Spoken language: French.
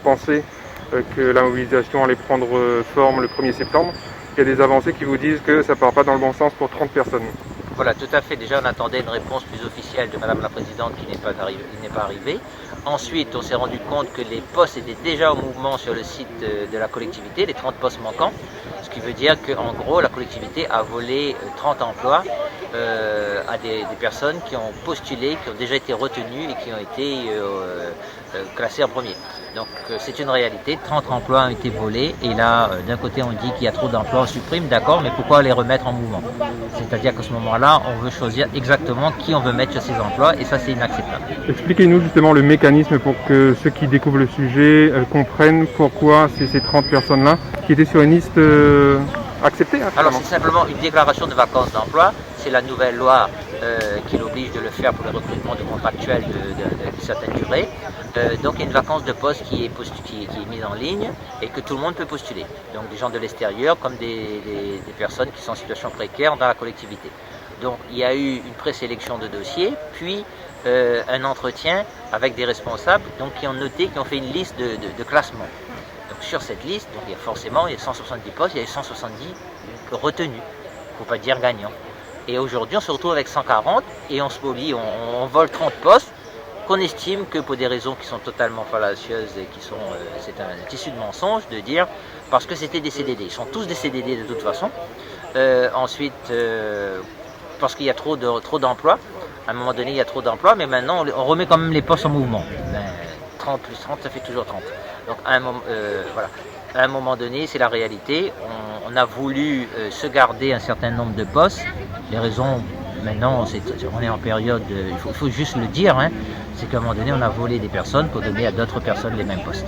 pensait que la mobilisation allait prendre forme le 1er septembre. Il y a des avancées qui vous disent que ça ne part pas dans le bon sens pour 30 personnes. Voilà, tout à fait. Déjà, on attendait une réponse plus officielle de Madame la Présidente qui n'est pas arrivée. Ensuite, on s'est rendu compte que les postes étaient déjà au mouvement sur le site de la collectivité, les 30 postes manquants. Ce qui veut dire qu'en gros, la collectivité a volé 30 emplois à des personnes qui ont postulé, qui ont déjà été retenues et qui ont été classées en premier. Donc c'est une réalité, 30 emplois ont été volés et là d'un côté on dit qu'il y a trop d'emplois, on supprime, d'accord, mais pourquoi les remettre en mouvement? C'est-à-dire qu'à ce moment-là, on veut choisir exactement qui on veut mettre sur ces emplois et ça c'est inacceptable. Expliquez-nous justement le mécanisme pour que ceux qui découvrent le sujet comprennent pourquoi c'est ces 30 personnes-là qui étaient sur une liste acceptée. Alors c'est simplement une déclaration de vacances d'emploi, c'est la nouvelle loi qui l'oblige de le faire pour le recrutement de contractuels de certaines durées. Donc il y a une vacance de poste qui est mise en ligne et que tout le monde peut postuler. Donc des gens de l'extérieur comme des personnes qui sont en situation précaire dans la collectivité. Donc il y a eu une présélection de dossiers, puis un entretien avec des responsables qui ont noté, qui ont fait une liste de classement. Donc sur cette liste, donc, il y a 170 postes, il y a eu 170 retenus, il ne faut pas dire gagnants. Et aujourd'hui on se retrouve avec 140 et on on vole 30 postes qu'on estime que pour des raisons qui sont totalement fallacieuses et qui sont, c'est un tissu de mensonge de dire parce que c'était des CDD. Ils sont tous des CDD de toute façon. Ensuite, parce qu'il y a trop d'emplois. À un moment donné, il y a trop d'emplois, mais maintenant on remet quand même les postes en mouvement. 30 plus 30, ça fait toujours 30. Donc à un moment donné, c'est la réalité. On a voulu se garder un certain nombre de postes. Les raisons, maintenant, on est en période, il faut juste le dire, c'est qu'à un moment donné, on a volé des personnes pour donner à d'autres personnes les mêmes postes.